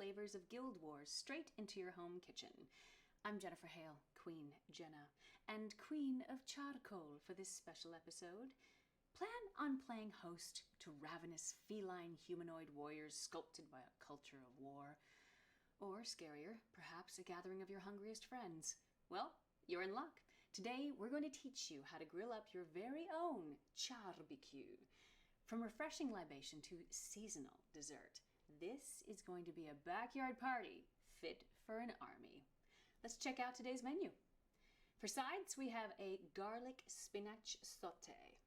flavors of Guild Wars straight into your home kitchen. I'm Jennifer Hale, Queen Jenna, and Queen of Charcoal for this special episode. Plan on playing host to ravenous feline humanoid warriors sculpted by a culture of war. Or scarier, perhaps a gathering of your hungriest friends. Well, you're in luck. Today, we're going to teach you how to grill up your very own charbecue. From refreshing libation to seasonal dessert, this is going to be a backyard party fit for an army. Let's check out today's menu. For sides, we have a garlic spinach sauté,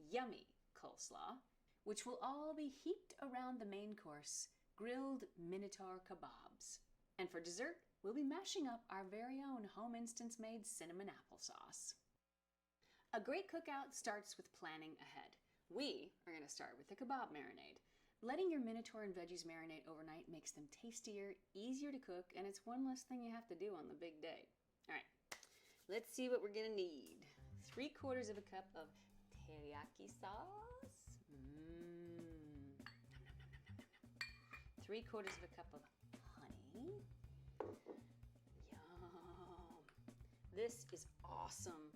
yummy coleslaw, which will all be heaped around the main course, grilled Minotaur kebabs. And for dessert, we'll be mashing up our very own home instance-made cinnamon applesauce. A great cookout starts with planning ahead. We are going to start with the kebab marinade. Letting your Minotaur and veggies marinate overnight makes them tastier, easier to cook, and it's one less thing you have to do on the big day. All right, let's see what we're going to need. 3/4 of a cup of teriyaki sauce. 3/4 of a cup of honey. Yum. This is awesome.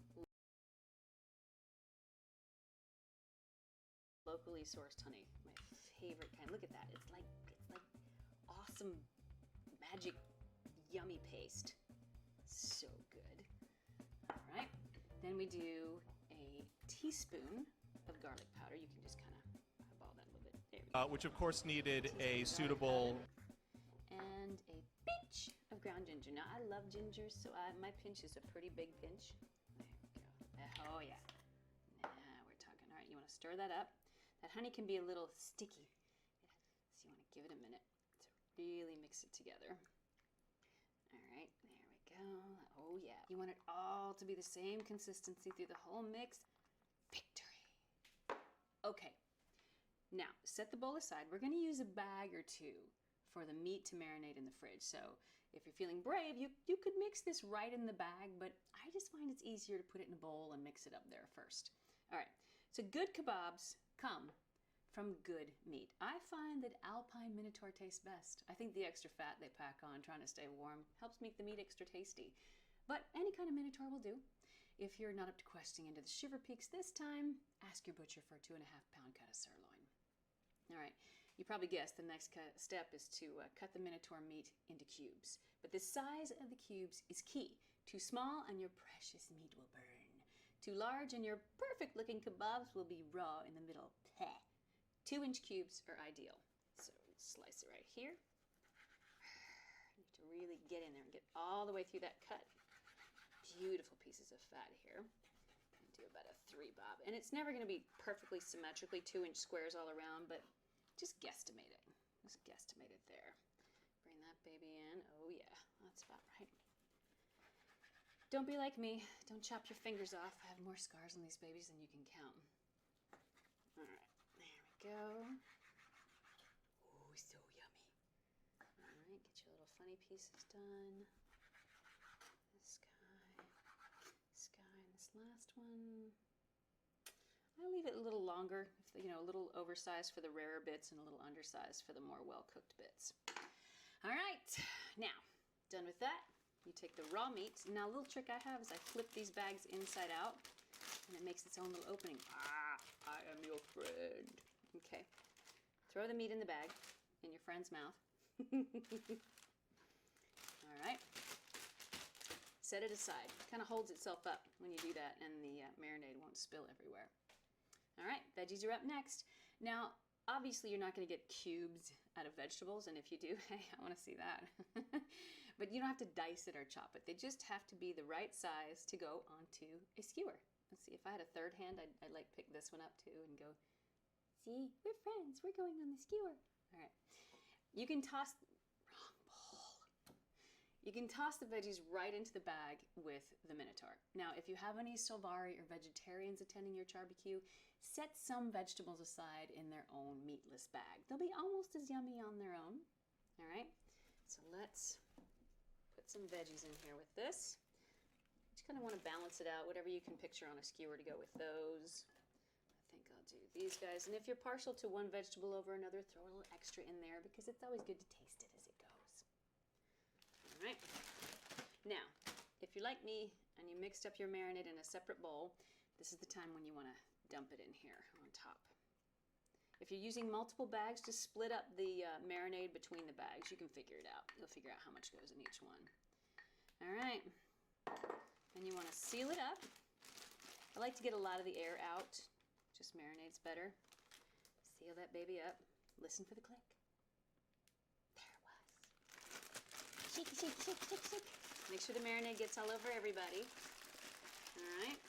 Locally sourced honey, my favorite kind. Look at that. It's like awesome magic yummy paste. So good. All right. Then we do a teaspoon of garlic powder. You can just kind of eyeball that a little bit. There we go. Which of course needed a suitable... And a pinch of ground ginger. Now I love ginger, so my pinch is a pretty big pinch. There we go. Oh yeah. Now we're talking. All right, you want to stir that up. That honey can be a little sticky, so you want to give it a minute to really mix it together. All right, there we go. Oh yeah. You want it all to be the same consistency through the whole mix. Victory. Okay, now set the bowl aside. We're going to use a bag or two for the meat to marinate in the fridge. So if you're feeling brave, you could mix this right in the bag, but I just find it's easier to put it in a bowl and mix it up there first. All right, so good kebabs come from good meat. I find that Alpine Minotaur tastes best. I think the extra fat they pack on trying to stay warm helps make the meat extra tasty. But any kind of Minotaur will do. If you're not up to questing into the shiver peaks this time, ask your butcher for a 2.5-pound cut of sirloin. All right, you probably guessed the next step is to cut the Minotaur meat into cubes. But the size of the cubes is key. Too small and your precious meat will burn. Too large and your perfect looking kebabs will be raw in the middle. Bleh. 2-inch cubes are ideal. So slice it right here. You have to really get in there and get all the way through that cut. Beautiful pieces of fat here. Do about a 3-bob. And it's never going to be perfectly symmetrically 2-inch squares all around, but just guesstimate it. Just guesstimate it there. Bring that baby in. Oh yeah, that's about right. Don't be like me. Don't chop your fingers off. I have more scars on these babies than you can count. All right, there we go. Oh, so yummy. All right, get your little funny pieces done. This guy, and this last one. I leave it a little longer, a little oversized for the rarer bits and a little undersized for the more well-cooked bits. All right, now, done with that. You take the raw meat. Now, a little trick I have is I flip these bags inside out, and it makes its own little opening. Ah, I am your friend. Okay. Throw the meat in the bag, in your friend's mouth. All right. Set it aside. It kind of holds itself up when you do that, and the marinade won't spill everywhere. All right, veggies are up next. Now, obviously, you're not going to get cubes out of vegetables, and if you do, hey, I want to see that. But you don't have to dice it or chop it. They just have to be the right size to go onto a skewer. Let's see, if I had a third hand, I'd like pick this one up too and go, see, we're friends, we're going on the skewer. All right, you can toss, wrong bowl. You can toss the veggies right into the bag with the Minotaur. Now, if you have any Solvari or vegetarians attending your charbecue, set some vegetables aside in their own meatless bag. They'll be almost as yummy on their own. All right, so let's put some veggies in here with this. Just kind of want to balance it out, whatever you can picture on a skewer to go with those. I think I'll do these guys. And if you're partial to one vegetable over another, throw a little extra in there because it's always good to taste it as it goes. Now, if you're like me and you mixed up your marinade in a separate bowl, this is the time when you want to dump it in here on top. If you're using multiple bags, just split up the marinade between the bags. You can figure it out. You'll figure out how much goes in each one. All right. And you want to seal it up. I like to get a lot of the air out. Just marinade's better. Seal that baby up. Listen for the click. There it was. Shake, shake, shake, shake, shake. Make sure the marinade gets all over everybody. All right.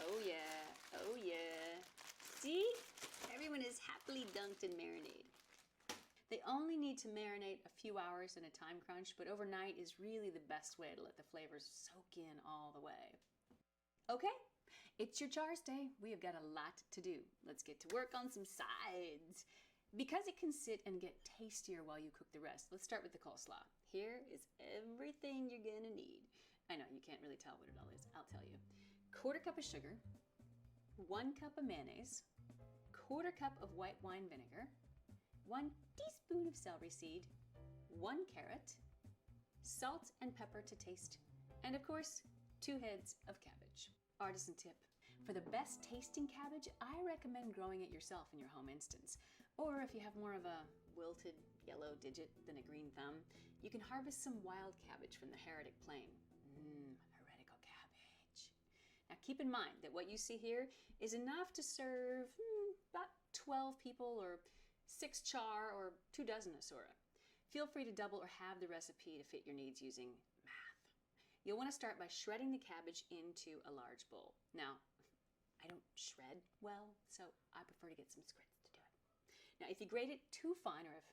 Oh yeah. Oh yeah. See? Everyone is happily dunked in marinade. They only need to marinate a few hours in a time crunch, but overnight is really the best way to let the flavors soak in all the way. Okay, it's your Charrs day. We have got a lot to do. Let's get to work on some sides. Because it can sit and get tastier while you cook the rest, let's start with the coleslaw. Here is everything you're gonna need. I know, you can't really tell what it all is. I'll tell you. 1/4 cup of sugar, 1 cup of mayonnaise, 1/4 cup of white wine vinegar, 1 teaspoon of celery seed, 1 carrot, salt and pepper to taste, and of course, 2 heads of cabbage. Artisan tip: for the best tasting cabbage, I recommend growing it yourself in your home instance. Or if you have more of a wilted yellow digit than a green thumb, you can harvest some wild cabbage from the Heretic Plain. Heretical cabbage. Now keep in mind that what you see here is enough to serve about 12 people, or 6 Charr, or 2 dozen of Sora. Feel free to double or halve the recipe to fit your needs using math. You'll want to start by shredding the cabbage into a large bowl. Now, I don't shred well, so I prefer to get some scripts to do it. Now, if you grate it too fine, or if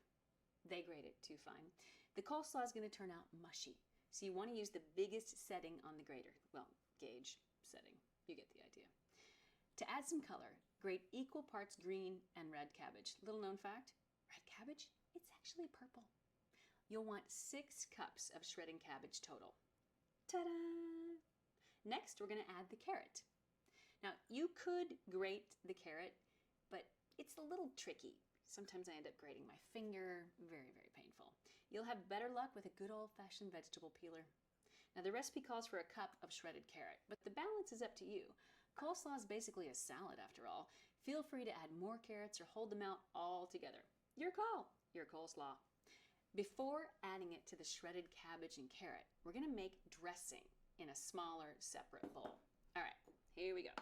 they grate it too fine, the coleslaw is going to turn out mushy. So you want to use the biggest setting on the grater. Well, gauge setting. You get the idea. To add some color, grate equal parts green and red cabbage. Little known fact, red cabbage, it's actually purple. You'll want 6 cups of shredding cabbage total. Ta-da! Next, we're going to add the carrot. Now, you could grate the carrot, but it's a little tricky. Sometimes I end up grating my finger. Very, very painful. You'll have better luck with a good old-fashioned vegetable peeler. Now, the recipe calls for a cup of shredded carrot, but the balance is up to you. Coleslaw is basically a salad after all. Feel free to add more carrots or hold them out all together. Your call, your coleslaw. Before adding it to the shredded cabbage and carrot, we're going to make dressing in a smaller, separate bowl. All right, here we go.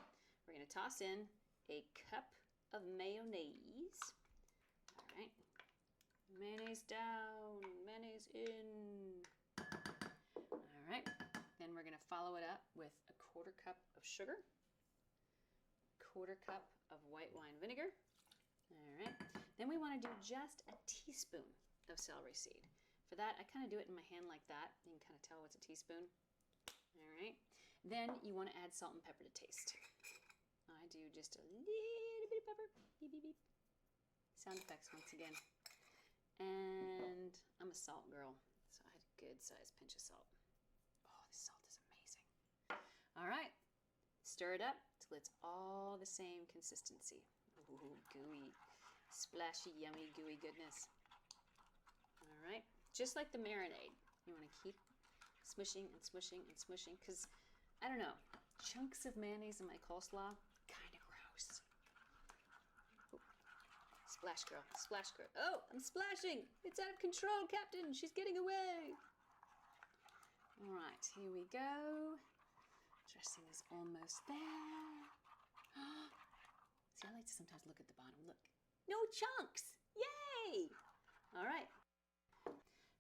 We're going to toss in a cup of mayonnaise. All right, mayonnaise down, mayonnaise in. All right, then we're going to follow it up with a 1/4 cup of sugar, 1/4 cup of white wine vinegar. All right, then we want to do just a teaspoon of celery seed. For that, I kind of do it in my hand like that. You can kind of tell what's a teaspoon. All right, then you want to add salt and pepper to taste. I do just a little bit of pepper. Beep, beep, beep. Sound effects once again. And I'm a salt girl, so I had a good sized pinch of salt. Oh, this salt is amazing. All right, stir it up till it's all the same consistency. Ooh, gooey, splashy, yummy, gooey goodness. All right, just like the marinade, you want to keep smushing and smushing and smushing, because, I don't know, chunks of mayonnaise in my coleslaw, kind of gross. Ooh. Splash girl, splash girl. Oh, I'm splashing. It's out of control, Captain. She's getting away. All right, here we go. Dressing is almost there. See, I like to sometimes look at the bottom. Look, no chunks. Yay! All right.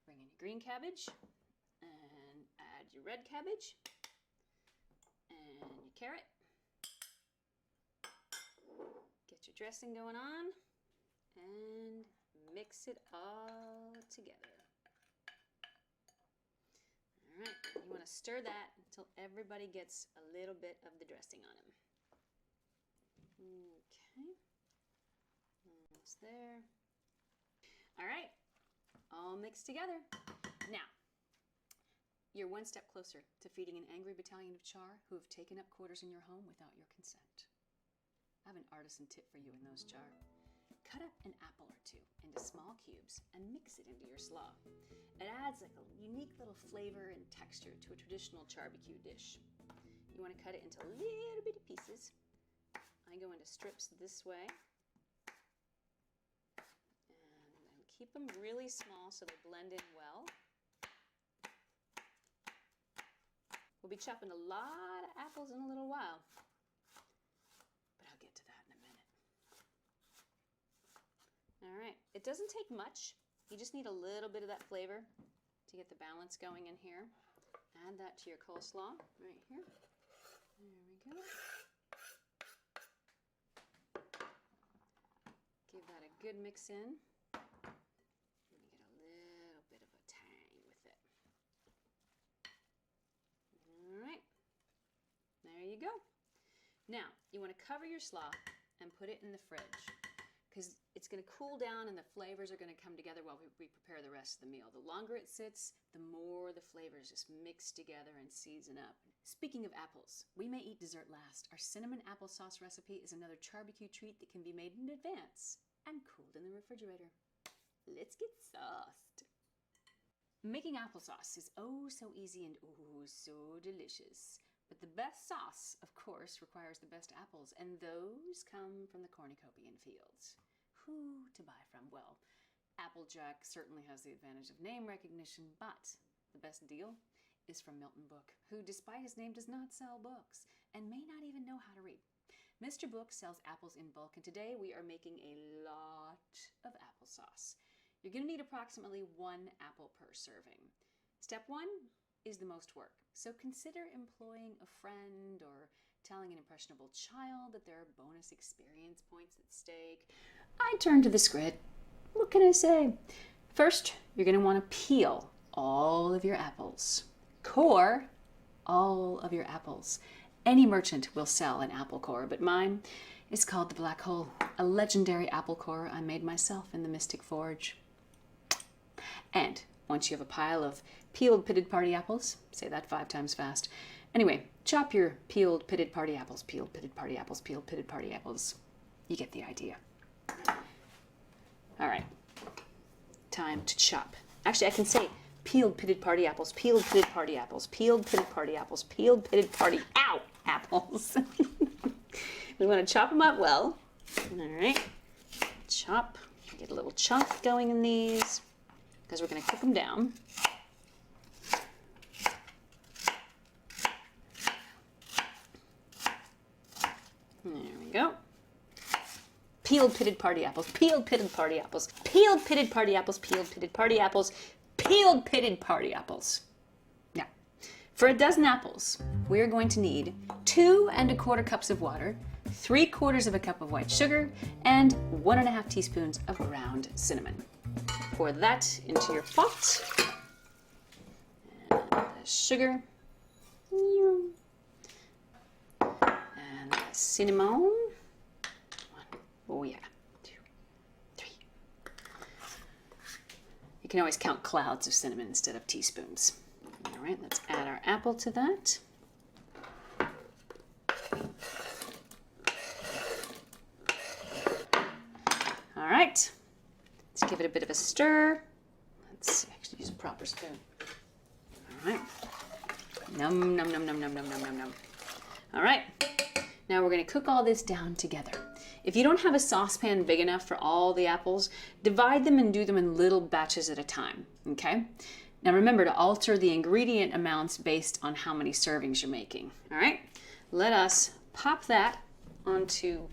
Bring in your green cabbage and add your red cabbage and your carrot. Get your dressing going on and mix it all together. All right, you want to stir that until everybody gets a little bit of the dressing on them. Okay, almost there. All right, all mixed together. Now, you're one step closer to feeding an angry battalion of Charr who have taken up quarters in your home without your consent. I have an artisan tip for you in those Charr. Cut up an apple or 2 into small cubes and mix it into your slaw. It adds like a unique little flavor and texture to a traditional barbecue dish. You want to cut it into little bitty pieces. I go into strips this way. And keep them really small so they blend in well. We'll be chopping a lot of apples in a little while, but I'll get to that in a minute. All right, it doesn't take much. You just need a little bit of that flavor to get the balance going in here. Add that to your coleslaw right here. There we go. Give that a good mix in. And you get a little bit of a tang with it. All right, there you go. Now, you want to cover your slaw and put it in the fridge because it's going to cool down and the flavors are going to come together while we prepare the rest of the meal. The longer it sits, the more the flavors just mix together and season up. Speaking of apples, we may eat dessert last. Our cinnamon applesauce recipe is another barbecue treat that can be made in advance and cooled in the refrigerator. Let's get sauced. Making applesauce is oh so easy and oh so delicious. But the best sauce, of course, requires the best apples, and those come from the cornucopian fields. Who to buy from? Well, Applejack certainly has the advantage of name recognition, but the best deal is from Milton Book, who, despite his name, does not sell books and may not even know how to read. Mr. Book sells apples in bulk, and today we are making a lot of applesauce. You're going to need approximately 1 apple per serving. Step 1 is the most work, so consider employing a friend or telling an impressionable child that there are bonus experience points at stake. I turn to the squid. What can I say? First, you're going to want to peel all of your apples. Core all of your apples. Any merchant will sell an apple core, but mine is called the Black Hole, a legendary apple core I made myself in the Mystic Forge. And once you have a pile of peeled pitted party apples, say that 5 times fast. Anyway, chop your peeled pitted party apples, peeled pitted party apples, peeled pitted party apples. You get the idea. All right, time to chop. Actually, I can say peeled pitted party apples, peeled pitted party apples, peeled pitted party apples, peeled pitted party, ow, apples. We want to chop them up well. All right, chop, get a little chunk going in these because we're going to cook them down. There we go. Peeled pitted party apples, peeled pitted party apples, peeled pitted party apples, peeled pitted party apples, peeled pitted party apples. Now, for a dozen apples, we're going to need 2 1/4 cups of water, 3/4 of a cup of white sugar, and 1 1/2 teaspoons of ground cinnamon. Pour that into your pot. And the sugar. And the cinnamon. 1, oh yeah, 2, 3. You can always count clouds of cinnamon instead of teaspoons. All right, let's add our apple to that. All right, let's give it a bit of a stir. Let's actually use a proper spoon. All right. Num, num, num, num, num, num, num, num, num. All right, now we're going to cook all this down together. If you don't have a saucepan big enough for all the apples, divide them and do them in little batches at a time, okay? Now remember to alter the ingredient amounts based on how many servings you're making, all right? Let us pop that onto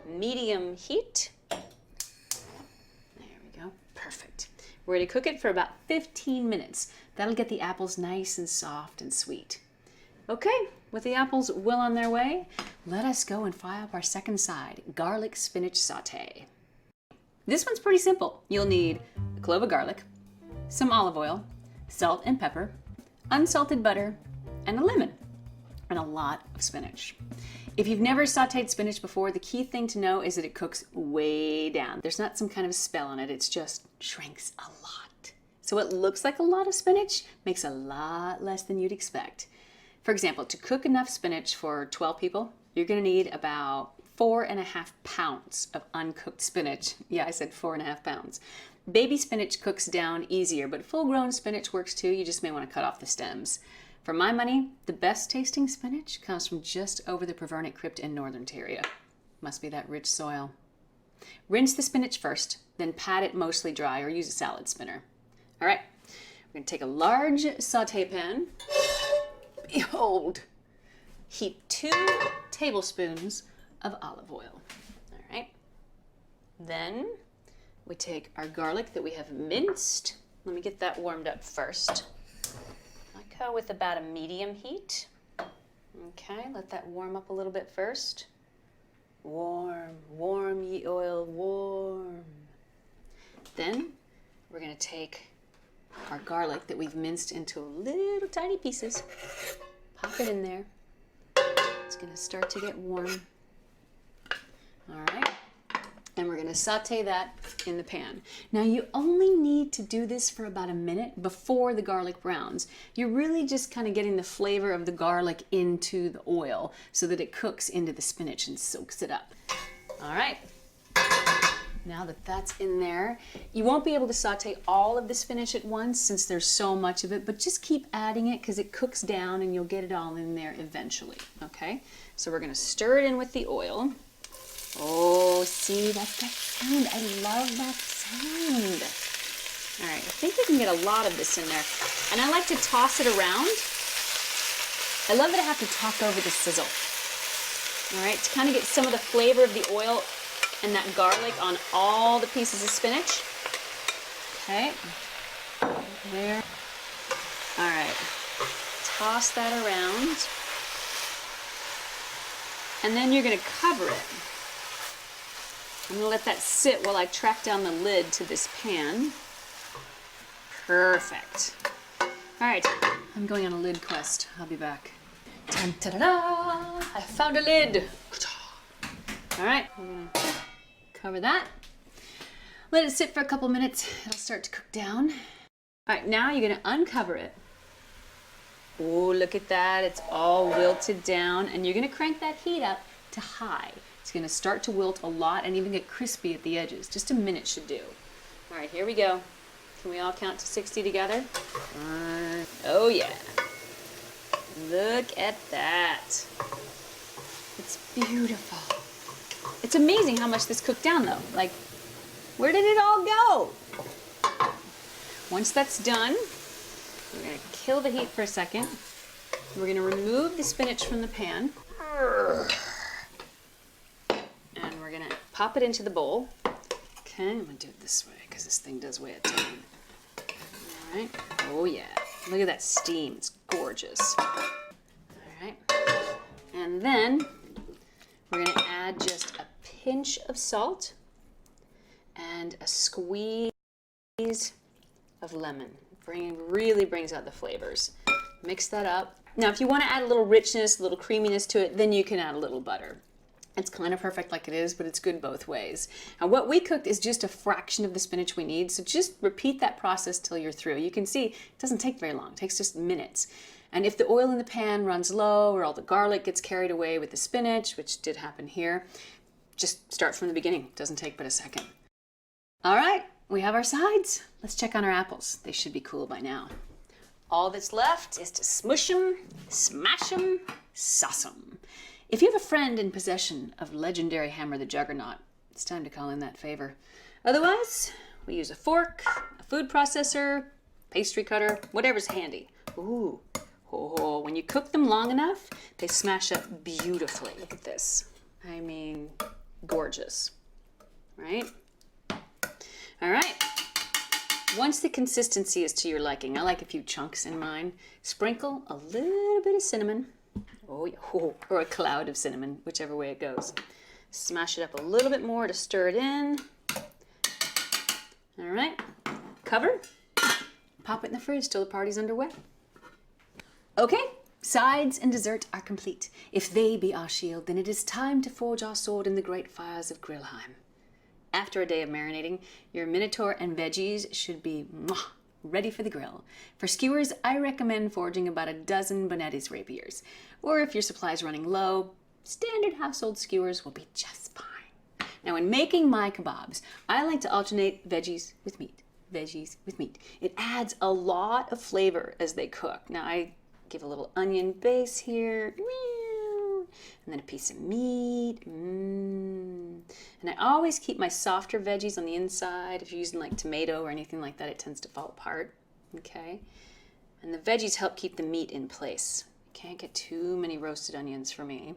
medium heat. There we go, perfect. We're going to cook it for about 15 minutes. That'll get the apples nice and soft and sweet. Okay, with the apples well on their way, let us go and fire up our second side, garlic spinach sauté. This one's pretty simple. You'll need a clove of garlic, some olive oil, salt and pepper, unsalted butter, and a lemon, and a lot of spinach. If you've never sauteed spinach before, the key thing to know is that it cooks way down. There's not some kind of spell on it, it's just shrinks a lot. So what looks like a lot of spinach makes a lot less than you'd expect. For example, to cook enough spinach for 12 people, you're gonna need about 4.5 pounds of uncooked spinach. Yeah, I said 4.5 pounds. Baby spinach cooks down easier, but full-grown spinach works too. You just may want to cut off the stems. For my money, the best tasting spinach comes from just over the Prevernit Crypt in Northern Ontario. Must be that rich soil. Rinse the spinach first, then pat it mostly dry or use a salad spinner. All right, we're going to take a large saute pan. Behold, heat 2 tablespoons of olive oil. All right, then we take our garlic that we have minced. Let me get that warmed up first. I go with about a medium heat. Okay, let that warm up a little bit first. Warm, warm ye oil, warm. Then we're gonna take our garlic that we've minced into little tiny pieces. Pop it in there. It's gonna start to get warm. All right. And we're gonna saute that in the pan. Now you only need to do this for about a minute before the garlic browns. You're really just kind of getting the flavor of the garlic into the oil so that it cooks into the spinach and soaks it up. All right, now that that's in there, you won't be able to saute all of the spinach at once since there's so much of it, but just keep adding it because it cooks down and you'll get it all in there eventually, okay? So we're gonna stir it in with the oil. Oh, see, that's that sound. I love that sound. All right, I think we can get a lot of this in there. And I like to toss it around. I love that I have to talk over the sizzle. All right, to kind of get some of the flavor of the oil and that garlic on all the pieces of spinach. Okay, there. All right, toss that around. And then you're gonna cover it. I'm gonna let that sit while I track down the lid to this pan. Perfect. All right, I'm going on a lid quest. I'll be back. Dun-da-da-da! I found a lid. All right, I'm gonna cover that. Let it sit for a couple minutes. It'll start to cook down. All right, now you're gonna uncover it. Oh, look at that. It's all wilted down, and you're gonna crank that heat up to high. It's gonna start to wilt a lot and even get crispy at the edges. Just a minute should do. All right, here we go. Can we all count to 60 together? Oh yeah. Look at that. It's beautiful. It's amazing how much this cooked down though. Like, where did it all go? Once that's done, we're gonna kill the heat for a second. We're gonna remove the spinach from the pan. And we're gonna pop it into the bowl. Okay, I'm gonna do it this way because this thing does weigh a ton. All right, oh yeah. Look at that steam, it's gorgeous. All right, and then we're gonna add just a pinch of salt and a squeeze of lemon. Really brings out the flavors. Mix that up. Now, if you want to add a little richness, a little creaminess to it, then you can add a little butter. It's kind of perfect like it is, but it's good both ways. And what we cooked is just a fraction of the spinach we need, so just repeat that process till you're through. You can see it doesn't take very long, it takes just minutes. And if the oil in the pan runs low or all the garlic gets carried away with the spinach, which did happen here, just start from the beginning. It doesn't take but a second. All right, we have our sides. Let's check on our apples. They should be cool by now. All that's left is to smush them, smash them, sauce them. If you have a friend in possession of legendary Hammer the Juggernaut, it's time to call in that favor. Otherwise, we use a fork, a food processor, pastry cutter, whatever's handy. Ooh, oh, when you cook them long enough, they smash up beautifully. Look at this. I mean, gorgeous, right? All right. Once the consistency is to your liking, I like a few chunks in mine. Sprinkle a little bit of cinnamon. Oh, yeah. Oh, or a cloud of cinnamon, whichever way it goes. Smash it up a little bit more to stir it in. All right, cover. Pop it in the fridge till the party's underway. Okay, sides and dessert are complete. If they be our shield, then it is time to forge our sword in the great fires of Grillheim. After a day of marinating, your Minotaur and veggies should be ready for the grill. For skewers, I recommend forging about a dozen Bonetti's rapiers. Or if your supply is running low, standard household skewers will be just fine. Now when making my kebabs, I like to alternate veggies with meat. Veggies with meat. It adds a lot of flavor as they cook. Now I give a little onion base here, and then a piece of meat. And I always keep my softer veggies on the inside. If you're using like tomato or anything like that, it tends to fall apart. Okay, and the veggies help keep the meat in place. Can't get too many roasted onions for me.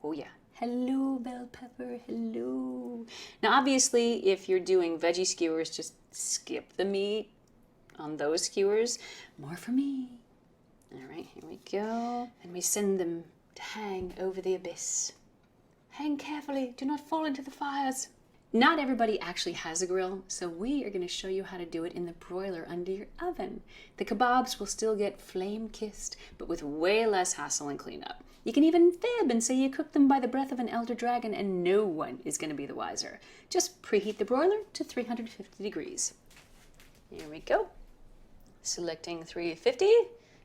Oh yeah. Hello, bell pepper, hello. Now obviously, if you're doing veggie skewers, just skip the meat on those skewers. More for me. All right, here we go. And we send them to hang over the abyss. Hang carefully, do not fall into the fires. Not everybody actually has a grill, so we are going to show you how to do it in the broiler under your oven. The kebabs will still get flame-kissed, but with way less hassle and cleanup. You can even fib and say you cooked them by the breath of an elder dragon, and no one is going to be the wiser. Just preheat the broiler to 350 degrees. Here we go. Selecting 350,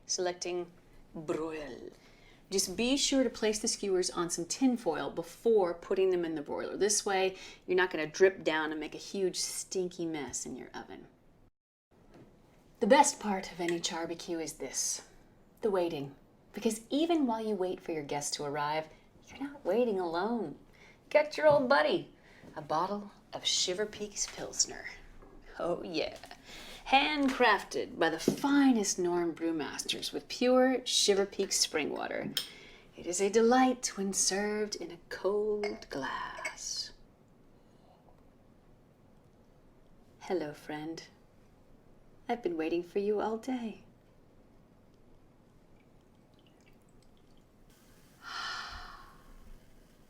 selecting broil. Just be sure to place the skewers on some tin foil before putting them in the broiler. This way, you're not going to drip down and make a huge stinky mess in your oven. The best part of any charbecue is this, the waiting. Because even while you wait for your guests to arrive, you're not waiting alone. Get your old buddy, a bottle of Shiver Peaks Pilsner. Oh yeah. Handcrafted by the finest Norm brewmasters with pure Shiver Peaks spring water. It is a delight when served in a cold glass. Hello, friend. I've been waiting for you all day.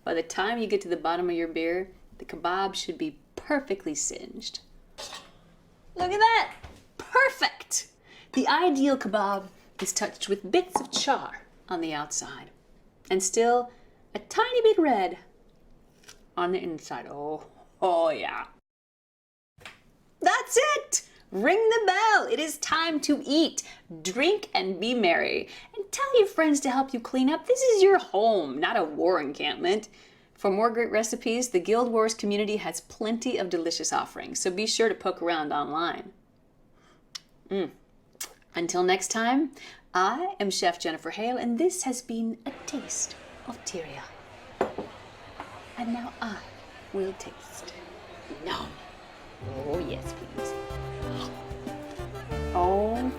By the time you get to the bottom of your beer, the kebab should be perfectly singed. Look at that! Perfect! The ideal kebab is touched with bits of char on the outside and still a tiny bit red on the inside. Oh yeah. That's it! Ring the bell. It is time to eat, drink, and be merry. And tell your friends to help you clean up. This is your home, not a war encampment. For more great recipes, the Guild Wars community has plenty of delicious offerings, so be sure to poke around online. Until next time, I am Chef Jennifer Hale, and this has been a taste of Tyria. And now I will taste. Nom. Oh, yes, please. Oh.